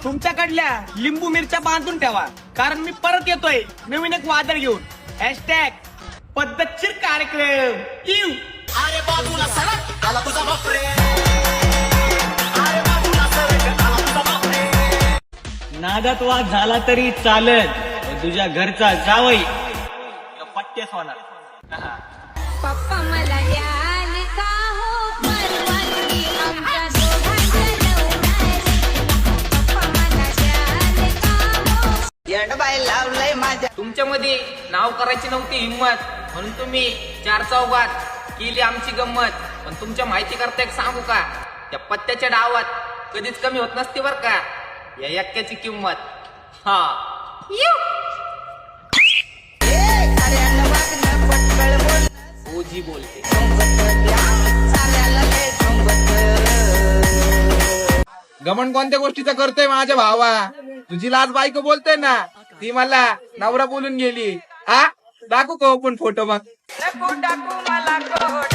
तुमच्याकडल्या लिंबू मिरच्या बांधून ठेवा, कारण मी परत येतोय नवीन एक वादळ घेऊन. हॅशटॅग पद्धतशीर कार्यक्रम. इव. अरे बाजूला सरक आला तुझा बापरे. अरे बाजूला सरक आला तुझा बापरे. नादात वाद झाला तरी चालत, तुझ्या घरचा जावई पट्टेच होणार. पप्पा मला द्याल का हो परवानगी आमच्या दोघांच्या लग्नाची. पप्पा मला द्याल का हो. येडबाई लावलंय माझ्या. तुमच्यामध्ये नाव करायची नव्हती हिंमत, म्हणून तुम्ही चार चौघात केली आमची गंमत. पण तुमच्या माहिती करता एक सांगू का, त्या पत्त्याच्या डावात कधीच कमी होत नसते बर का या एक्क्याची किंमत. हा खऱ्यानं वागणं पटकळ बोल. ओजी बोलते. चाल्याला लय झोंबत. गमन कोणत्या गोष्टीचं करतोय माझ्या भावा. तुझी लाज बायको बोलते ना, ती मला नवरा बोलून गेली. दाखवू का पण फोटो मग. नको टाकू मला कोट.